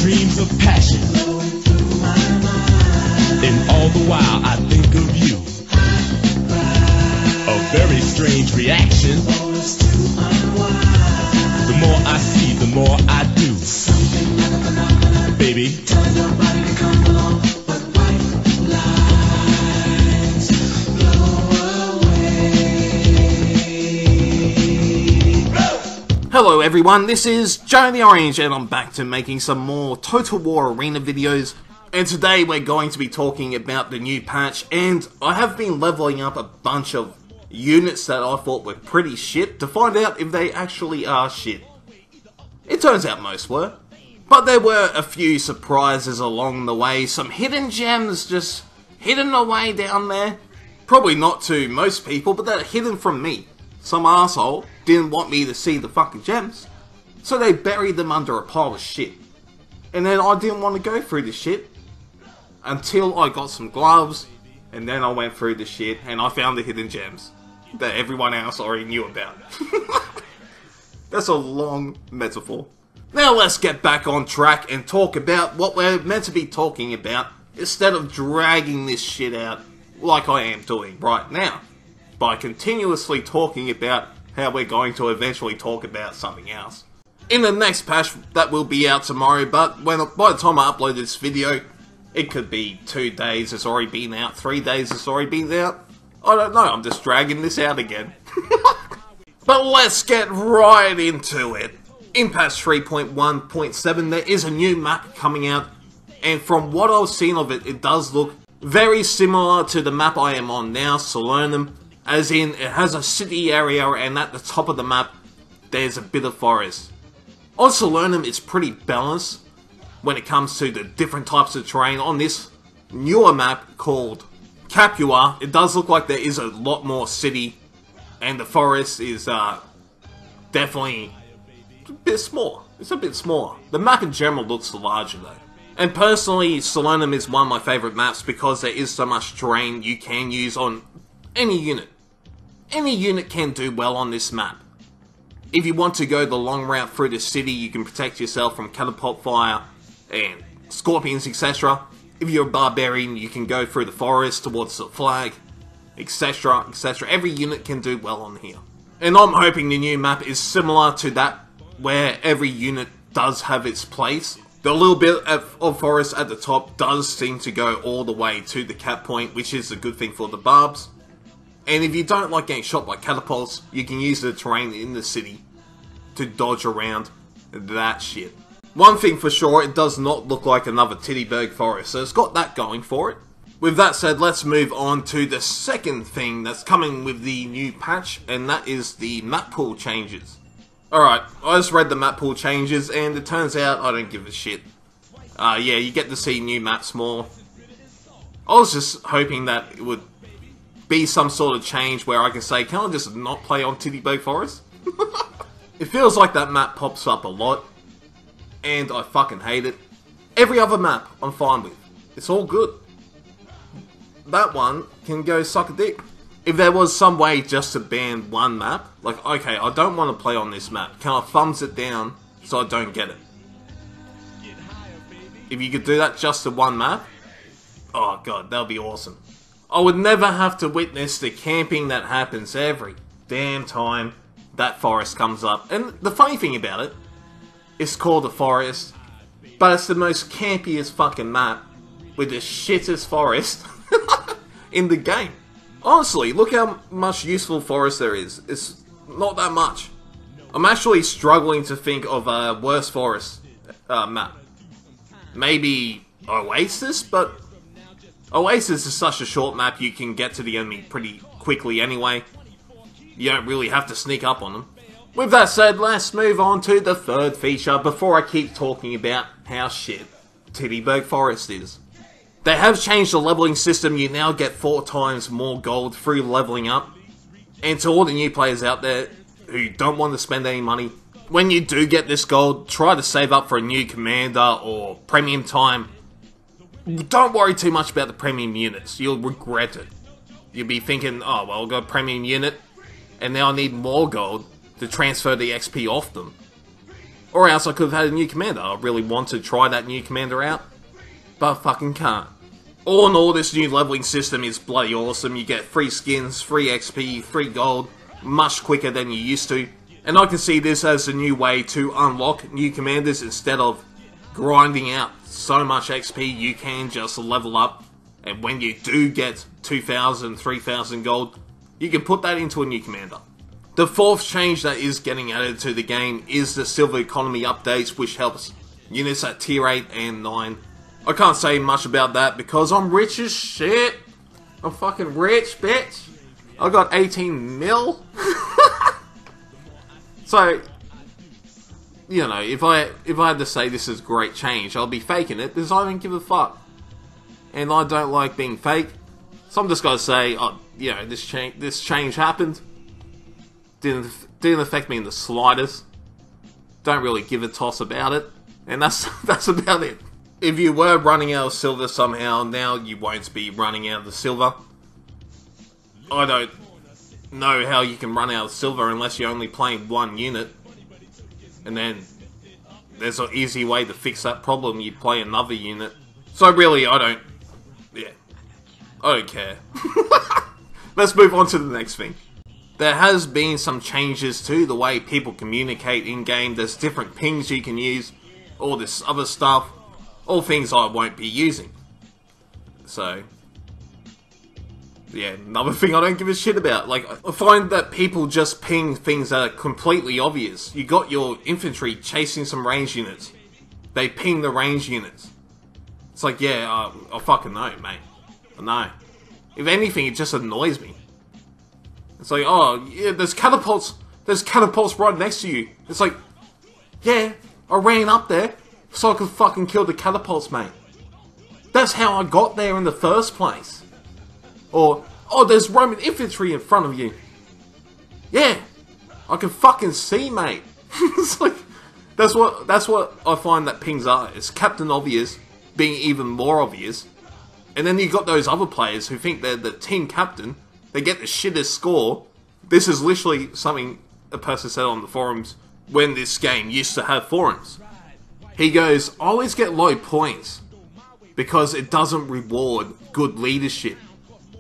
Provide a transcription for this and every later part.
streams of passion, and all the while I think of you. A very strange reaction. The more I see, the more I do. Baby, tell nobody to come along, but white lights blow away. Hello everyone, this is Joe the Orange, and I'm back to making some more Total War Arena videos. And today we're going to be talking about the new patch, and I have been leveling up a bunch of units that I thought were pretty shit to find out if they actually are shit. It turns out most were. But there were a few surprises along the way, some hidden gems just hidden away down there. Probably not to most people, but they're hidden from me. Some asshole didn't want me to see the fucking gems, so they buried them under a pile of shit. And then I didn't want to go through the shit until I got some gloves, and then I went through the shit and I found the hidden gems that everyone else already knew about. That's a long metaphor. Now let's get back on track and talk about what we're meant to be talking about, instead of dragging this shit out like I am doing right now, by continuously talking about how we're going to eventually talk about something else. In the next patch that will be out tomorrow, but by the time I upload this video, it could be 2 days it's already been out, 3 days it's already been out. I don't know, I'm just dragging this out again. But let's get right into it. In patch 3.1.7 there is a new map coming out, and from what I've seen of it, it does look very similar to the map I am on now, Solernum, as in it has a city area and at the top of the map there's a bit of forest. On Solernum it's pretty balanced when it comes to the different types of terrain. On this newer map called Capua, it does look like there is a lot more city, and the forest is definitely a bit small. It's a bit smaller. The map in general looks larger though. And personally, Solernum is one of my favourite maps because there is so much terrain you can use on any unit. Any unit can do well on this map. If you want to go the long route through the city, you can protect yourself from catapult fire and scorpions, etc. If you're a barbarian, you can go through the forest towards the flag, etc, etc. Every unit can do well on here. And I'm hoping the new map is similar to that, where every unit does have its place. The little bit of forest at the top does seem to go all the way to the cap point, which is a good thing for the barbs. And if you don't like getting shot by catapults, you can use the terrain in the city to dodge around that shit. One thing for sure, it does not look like another Tittyberg forest, so it's got that going for it. With that said, let's move on to the second thing that's coming with the new patch, and that is the map pool changes. Alright, I just read the map pool changes, and it turns out I don't give a shit. Yeah, you get to see new maps more. I was just hoping that it would be some sort of change where I can say, can I just not play on Tittyberg Forest? It feels like that map pops up a lot, and I fucking hate it. Every other map I'm fine with. It's all good. That one can go suck a dick. If there was some way just to ban one map, like, okay, I don't want to play on this map, can I thumbs it down so I don't get it? If you could do that just to one map, oh god, that would be awesome. I would never have to witness the camping that happens every damn time that forest comes up. And the funny thing about it, it's called the forest, but it's the most campiest fucking map with the shittest forest in the game. Honestly, look how much useful forest there is. It's not that much. I'm actually struggling to think of a worse forest map. Maybe Oasis, but Oasis is such a short map you can get to the enemy pretty quickly anyway. You don't really have to sneak up on them. With that said, let's move on to the third feature before I keep talking about how shit Tittyberg Forest is. They have changed the leveling system. You now get 4 times more gold through leveling up. And to all the new players out there who don't want to spend any money, when you do get this gold, try to save up for a new commander or premium time. Don't worry too much about the premium units. You'll regret it. You'll be thinking, oh well, I've got a premium unit, and now I need more gold to transfer the XP off them. Or else I could have had a new commander. I really want to try that new commander out, but I fucking can't. All in all, this new leveling system is bloody awesome. You get free skins, free XP, free gold, much quicker than you used to. And I can see this as a new way to unlock new commanders instead of grinding out so much XP. You can just level up, and when you do get 2,000, 3,000 gold, you can put that into a new commander. The fourth change that is getting added to the game is the Silver Economy updates, which helps units at tier 8 and 9. I can't say much about that because I'm rich as shit. I'm fucking rich, bitch. I got 18 mil. So, you know, if I had to say this is a great change, I'll be faking it because I don't give a fuck. And I don't like being fake. So I'm just gonna say, oh, you know, this change happened. Didn't affect me in the slightest. Don't really give a toss about it. And that's about it. If you were running out of silver somehow, now you won't be running out of the silver. I don't know how you can run out of silver unless you're only playing one unit. And then there's an easy way to fix that problem. You play another unit. So really, I don't care. Let's move on to the next thing. There has been some changes to the way people communicate in-game. There's different pings you can use. All this other stuff. All things I won't be using. So, yeah, another thing I don't give a shit about. Like, I find that people just ping things that are completely obvious. You got your infantry chasing some range units. They ping the range units. It's like, yeah, I fucking know, mate. I know. If anything, it just annoys me. It's like, oh, yeah, there's catapults right next to you. It's like, yeah, I ran up there so I could fucking kill the catapults, mate. That's how I got there in the first place. Or, oh, there's Roman infantry in front of you. Yeah, I can fucking see, mate. It's like, that's what I find that pings are. It's Captain Obvious being even more obvious. And then you got those other players who think they're the team captain. They get the shittest score. This is literally something a person said on the forums when this game used to have forums. He goes, I always get low points because it doesn't reward good leadership.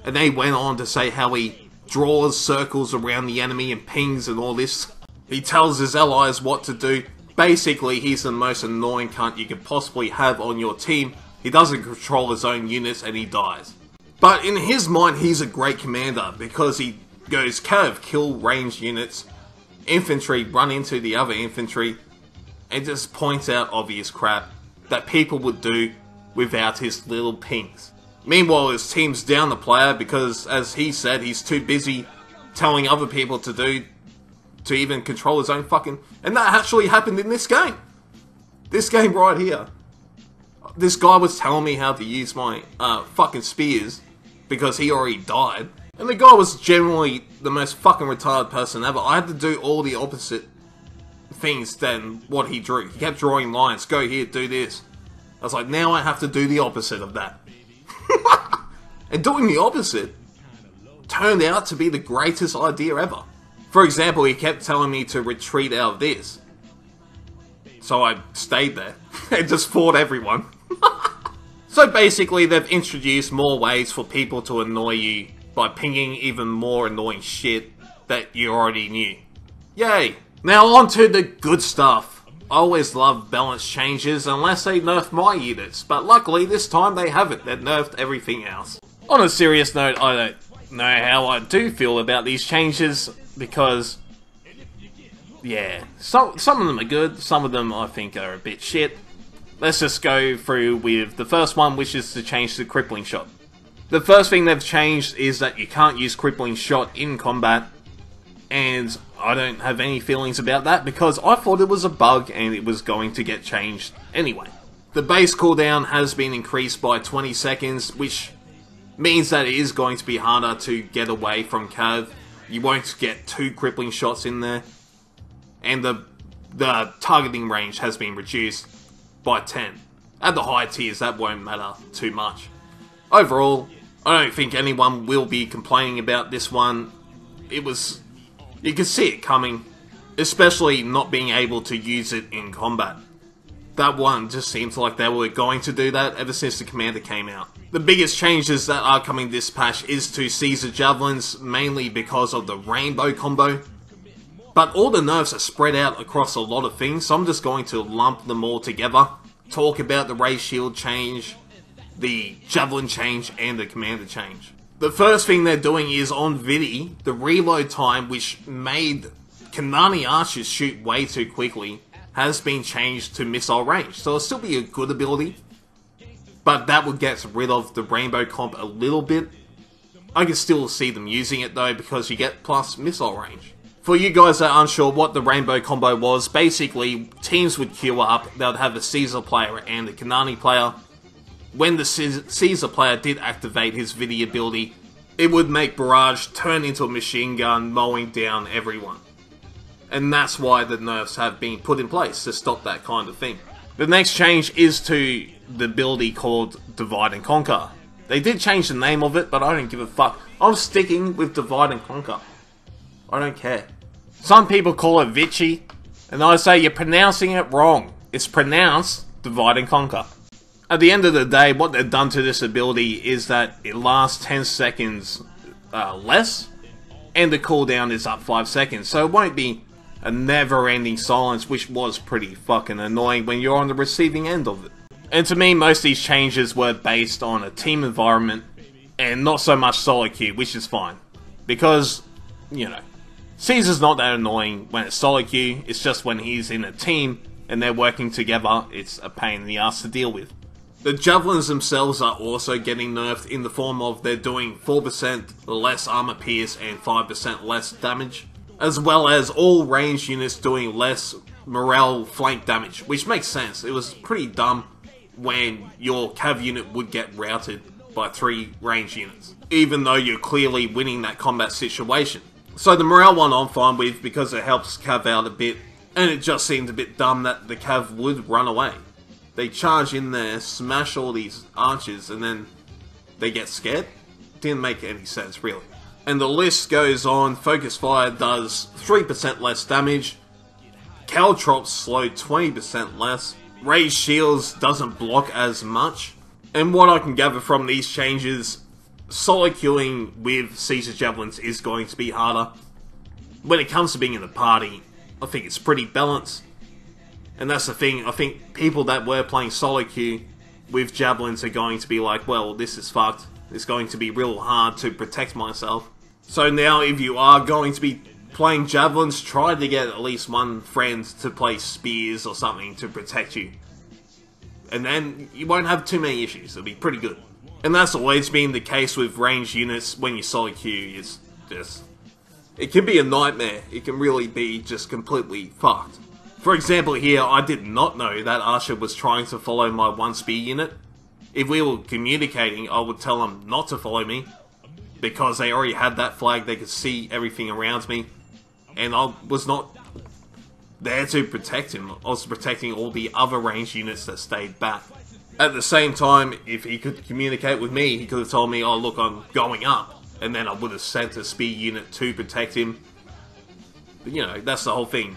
And they went on to say how he draws circles around the enemy and pings and all this. He tells his allies what to do. Basically, he's the most annoying cunt you could possibly have on your team. He doesn't control his own units and he dies. But in his mind, he's a great commander because he goes, Cav, kill ranged units, infantry, run into the other infantry, and just points out obvious crap that people would do without his little pings. Meanwhile, his team's down the player because, as he said, he's too busy telling other people to do to even control his own fucking... And that actually happened in this game. This game right here. This guy was telling me how to use my fucking spears because he already died. And the guy was generally the most fucking retarded person ever. I had to do all the opposite things than what he drew. He kept drawing lines. Go here, do this. I was like, now I have to do the opposite of that. And doing the opposite turned out to be the greatest idea ever. For example, he kept telling me to retreat out of this. So I stayed there and just fought everyone. So basically, they've introduced more ways for people to annoy you by pinging even more annoying shit that you already knew. Yay! Now on to the good stuff. I always love balance changes unless they nerf my units, but luckily this time they haven't. They've nerfed everything else. On a serious note, I don't know how I do feel about these changes because, yeah, some of them are good, some of them I think are a bit shit. Let's just go through with the first one, which is to change the crippling shot. The first thing they've changed is that you can't use crippling shot in combat, and I don't have any feelings about that because I thought it was a bug and it was going to get changed anyway. The base cooldown has been increased by 20 seconds, which means that it is going to be harder to get away from Cav. You won't get 2 crippling shots in there, and the targeting range has been reduced by 10. At the high tiers, that won't matter too much. Overall, I don't think anyone will be complaining about this one. You could see it coming. especially not being able to use it in combat. That one just seems like they were going to do that ever since the Commander came out. The biggest changes that are coming this patch is to Caesar Javelins, mainly because of the Rainbow combo. But all the nerfs are spread out across a lot of things, so I'm just going to lump them all together. Talk about the Ray Shield change, the Javelin change, and the Commander change. The first thing they're doing is on Vidi, the reload time, which made Kanani archers shoot way too quickly, has been changed to missile range. So it'll still be a good ability, but that would get rid of the Rainbow comp a little bit. I can still see them using it though, because you get plus missile range. For you guys that are unsure what the Rainbow combo was, basically teams would queue up, they would have a Caesar player and a Kanani player. When the Caesar player did activate his Vidi ability, it would make Barrage turn into a machine gun, mowing down everyone. And that's why the nerfs have been put in place, to stop that kind of thing. The next change is to the ability called Divide and Conquer. They did change the name of it, but I don't give a fuck. I'm sticking with Divide and Conquer. I don't care. Some people call it Vichy, and I say you're pronouncing it wrong. It's pronounced Divide and Conquer. At the end of the day, what they've done to this ability is that it lasts 10 seconds less, and the cooldown is up 5 seconds, so it won't be a never-ending silence, which was pretty fucking annoying when you're on the receiving end of it. And to me, most of these changes were based on a team environment, and not so much solo queue, which is fine. Because, you know, Caesar's not that annoying when it's solo queue, it's just when he's in a team and they're working together, it's a pain in the ass to deal with. The Javelins themselves are also getting nerfed in the form of they're doing 4% less armor pierce and 5% less damage, as well as all ranged units doing less morale flank damage, which makes sense. It was pretty dumb when your cav unit would get routed by 3 ranged units, even though you're clearly winning that combat situation. So the morale one I'm fine with because it helps cav out a bit, and it just seemed a bit dumb that the cav would run away. They charge in there, smash all these archers, and then they get scared? Didn't make any sense, really. And the list goes on. Focus Fire does 3% less damage. Caltrops slow 20% less. Ray Shields doesn't block as much. And what I can gather from these changes, solo queuing with Caesar Javelins is going to be harder. When it comes to being in a party, I think it's pretty balanced. And that's the thing, I think people that were playing solo queue with Javelins are going to be like, well, this is fucked. It's going to be real hard to protect myself. So now if you are going to be playing Javelins, try to get at least one friend to play Spears or something to protect you. And then you won't have too many issues, it'll be pretty good. And that's always been the case with ranged units when you solo queue, it's just... it can be a nightmare, it can really be just completely fucked. For example here, I did not know that Archer was trying to follow my 1 spear unit. If we were communicating, I would tell them not to follow me, because they already had that flag, they could see everything around me, and I was not there to protect him, I was protecting all the other ranged units that stayed back. At the same time, if he could communicate with me, he could have told me, oh look, I'm going up, and then I would have sent a spear unit to protect him. But you know, that's the whole thing.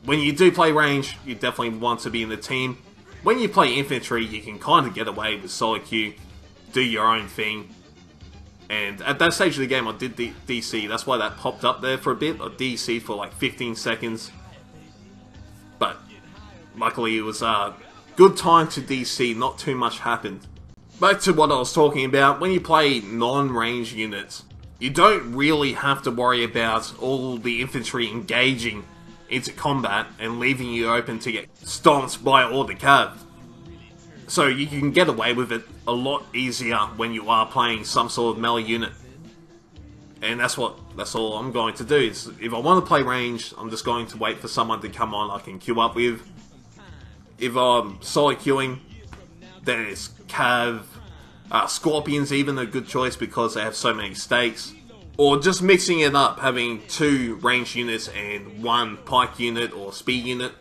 When you do play range, you definitely want to be in the team. When you play infantry, you can kind of get away with solo queue, do your own thing. And at that stage of the game, I did DC, that's why that popped up there for a bit. I DC'd for like 15 seconds. But luckily it was a good time to DC, not too much happened. Back to what I was talking about, when you play non-range units, you don't really have to worry about all the infantry engaging into combat and leaving you open to get stomped by all the cav. So you can get away with it a lot easier when you are playing some sort of melee unit. And that's all I'm going to do. Is if I want to play range, I'm just going to wait for someone to come on I can queue up with. If I'm solo queuing, then it's cav, Scorpions even a good choice because they have so many stakes. Or just mixing it up, having 2 ranged units and 1 pike unit or speed unit.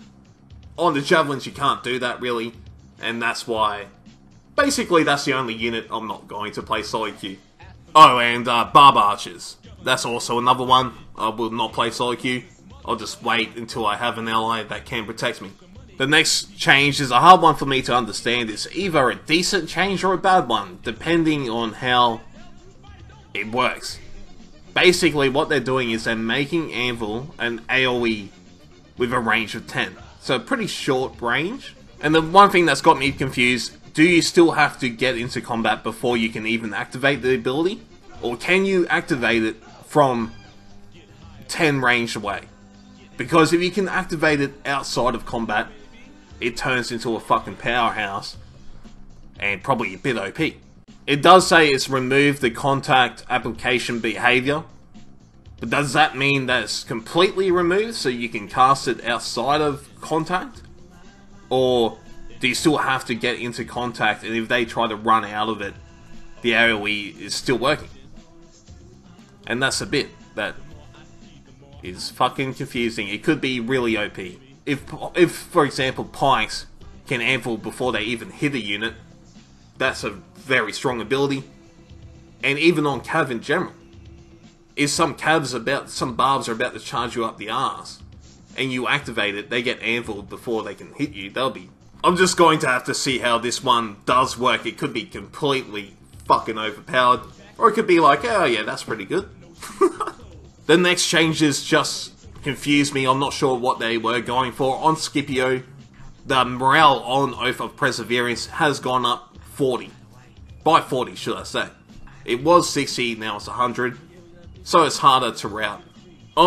On the Javelins you can't do that really, and that's why... basically that's the only unit I'm not going to play solo queue. Oh, and Barb Archers. That's also another one I will not play solo queue. I'll just wait until I have an ally that can protect me. The next change is a hard one for me to understand. It's either a decent change or a bad one, depending on how it works. Basically, what they're doing is they're making Anvil an AoE with a range of 10. So pretty short range. And the one thing that's got me confused, do you still have to get into combat before you can even activate the ability? Or can you activate it from 10 range away? Because if you can activate it outside of combat, it turns into a fucking powerhouse and probably a bit OP. It does say it's removed the contact application behavior, but does that mean that it's completely removed so you can cast it outside of contact? Or do you still have to get into contact, and if they try to run out of it, the AoE is still working? And that's a bit that is fucking confusing. It could be really OP. If for example, Pikes can Anvil before they even hit a unit, that's a very strong ability. And even on Cav in general, if some barbs are about to charge you up the arse, and you activate it, they get Anviled before they can hit you, I'm just going to have to see how this one does work. It could be completely fucking overpowered, or it could be like, oh yeah, that's pretty good. The next changes just confused me. I'm not sure what they were going for. On Scipio, the morale on Oath of Perseverance has gone up 40. By 40, should I say. It was 60, now it's 100. So it's harder to route. I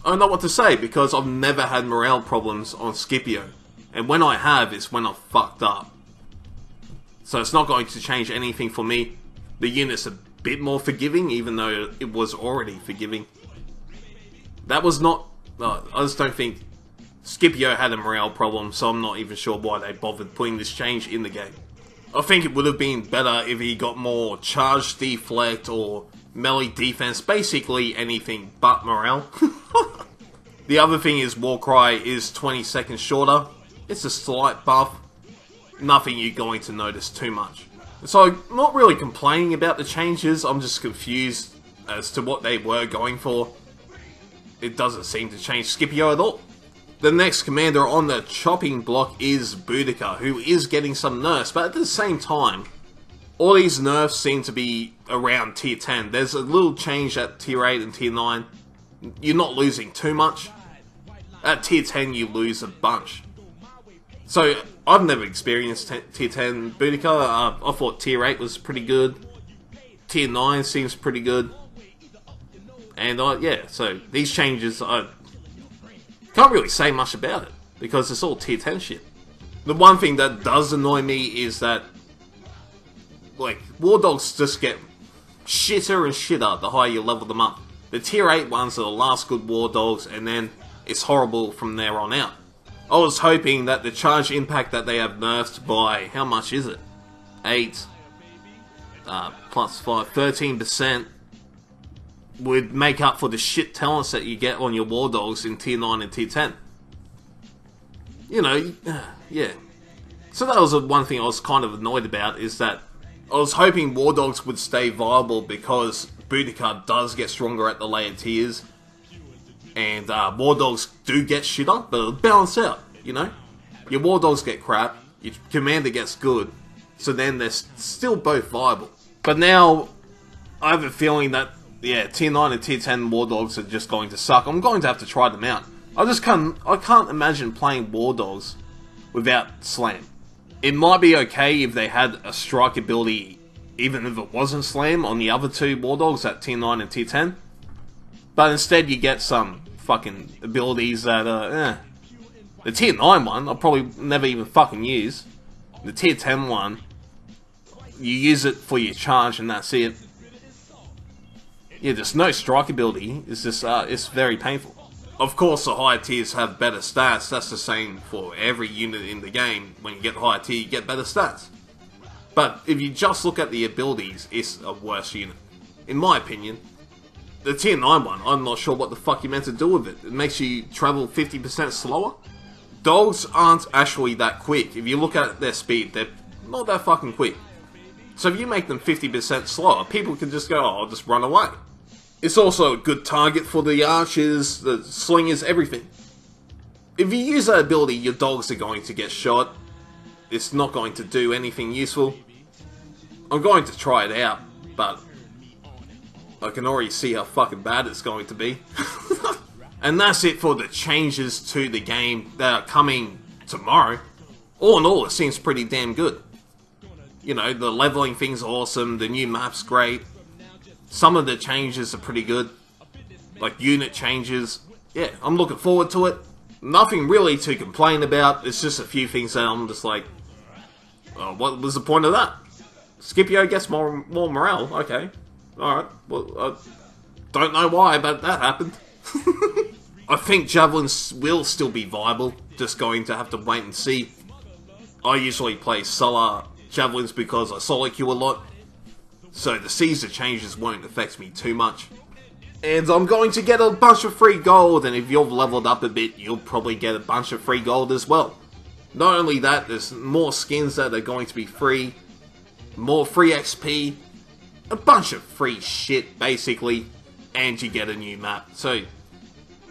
don't know what to say, because I've never had morale problems on Scipio. And when I have, it's when I've fucked up. So it's not going to change anything for me. The unit's a bit more forgiving, even though it was already forgiving. That was not... I just don't think Scipio had a morale problem, so I'm not even sure why they bothered putting this change in the game. I think it would have been better if he got more charge deflect or melee defense, basically anything but morale. The other thing is Warcry is 20 seconds shorter. It's a slight buff. Nothing you're going to notice too much. So I'm not really complaining about the changes, I'm just confused as to what they were going for. It doesn't seem to change Scipio at all. The next commander on the chopping block is Boudica, who is getting some nerfs, but at the same time, all these nerfs seem to be around tier 10. There's a little change at tier 8 and tier 9. You're not losing too much. At tier 10 you lose a bunch. So, I've never experienced tier 10 Boudica. I thought tier 8 was pretty good. Tier 9 seems pretty good. And yeah, so these changes, I can't really say much about it, because it's all tier 10 shit. The one thing that does annoy me is that, like, War Dogs just get shitter and shitter the higher you level them up. The tier 8 ones are the last good War Dogs, and then it's horrible from there on out. I was hoping that the charge impact that they have nerfed by, how much is it? 8 plus 5, 13% would make up for the shit talents that you get on your War Dogs in tier 9 and tier 10. You know, yeah. So that was the one thing I was kind of annoyed about, is that I was hoping War Dogs would stay viable because Boudica does get stronger at the later tiers. And War Dogs do get shitter, but it'll balance out, you know? Your War Dogs get crap, your Commander gets good, so then they're still both viable. But now, I have a feeling that, yeah, tier 9 and tier 10 War Dogs are just going to suck. I'm going to have to try them out. I can't imagine playing War Dogs without Slam. It might be okay if they had a strike ability, even if it wasn't Slam, on the other two War Dogs at tier 9 and tier 10. But instead you get some fucking abilities that are, The tier 9 one, I'll probably never even fucking use. The tier 10 one, you use it for your charge and that's it. Yeah, there's no strike ability, it's just, it's very painful. Of course the higher tiers have better stats, that's the same for every unit in the game. When you get higher tier, you get better stats. But if you just look at the abilities, it's a worse unit. In my opinion. The tier 9 one, I'm not sure what the fuck you're meant to do with it. It makes you travel 50% slower. Dogs aren't actually that quick. If you look at their speed, they're not that fucking quick. So if you make them 50% slower, people can just go, oh, I'll just run away. It's also a good target for the archers, the slingers, everything. If you use that ability, your dogs are going to get shot. It's not going to do anything useful. I'm going to try it out, but I can already see how fucking bad it's going to be. And that's it for the changes to the game that are coming tomorrow. All in all, it seems pretty damn good. You know, the leveling thing's awesome, the new map's great. Some of the changes are pretty good. Like unit changes. Yeah, I'm looking forward to it. Nothing really to complain about. It's just a few things that I'm just like, oh, what was the point of that? Scipio gets more morale. Okay. Alright. Well, I don't know why, but that happened. I think javelins will still be viable. Just going to have to wait and see. I usually play solar javelins because I solo queue a lot. So the Caesar changes won't affect me too much. And I'm going to get a bunch of free gold, and if you've leveled up a bit, you'll probably get a bunch of free gold as well. Not only that, there's more skins that are going to be free, more free XP, a bunch of free shit, basically, and you get a new map. So,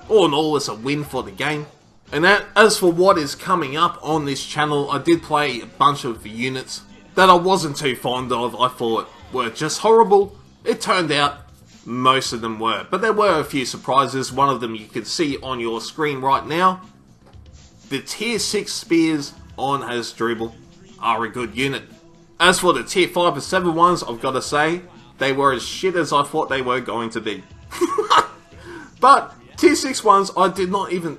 all in all, it's a win for the game. And as for what is coming up on this channel, I did play a bunch of units that I wasn't too fond of. I thought were just horrible. It turned out most of them were, but there were a few surprises. One of them you can see on your screen right now. The tier 6 spears on Hasdrubal are a good unit. As for the tier 5 and 7 ones, I've got to say, they were as shit as I thought they were going to be. But tier 6 ones, I did not even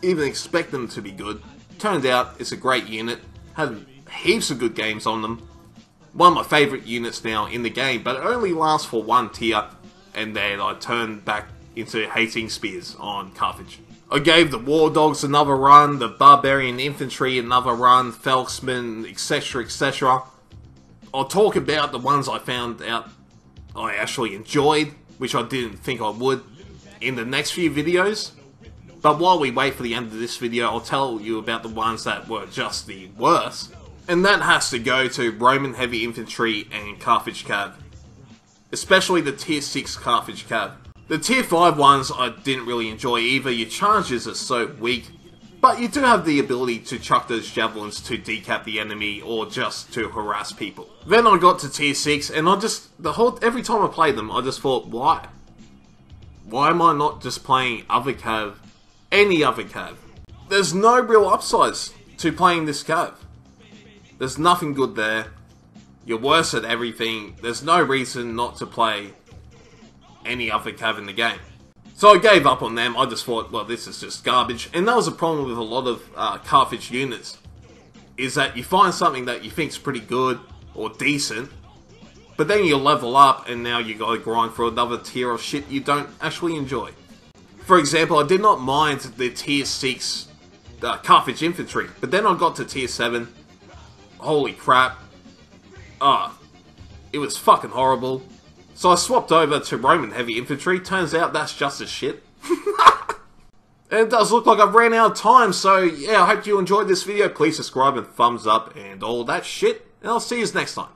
expect them to be good. Turned out it's a great unit. Had heaps of good games on them. One of my favourite units now in the game, but it only lasts for one tier, and then I turned back into hating spears on Carthage. I gave the War Dogs another run, the Barbarian Infantry another run, Felksmen, etc, etc. I'll talk about the ones I found out I actually enjoyed, which I didn't think I would, in the next few videos. But while we wait for the end of this video, I'll tell you about the ones that were just the worst. And that has to go to Roman Heavy Infantry and Carthage Cav. Especially the tier 6 Carthage Cav. The tier 5 ones I didn't really enjoy either. Your charges are so weak. But you do have the ability to chuck those javelins to decap the enemy or just to harass people. Then I got to tier 6 and every time I played them I just thought, why? Why am I not just playing other Cav? Any other Cav? There's no real upsides to playing this Cav. There's nothing good there. You're worse at everything. There's no reason not to play any other Cav in the game. So I gave up on them. I just thought, well, this is just garbage. And that was a problem with a lot of Carthage units. Is that you find something that you think's pretty good or decent, but then you level up and now you gotta grind for another tier of shit you don't actually enjoy. For example, I did not mind the tier 6 Carthage Infantry, but then I got to tier 7. Holy crap. It was fucking horrible. So I swapped over to Roman Heavy Infantry. Turns out that's just as shit. And it does look like I've ran out of time, so yeah, I hope you enjoyed this video. Please subscribe and thumbs up and all that shit. And I'll see you next time.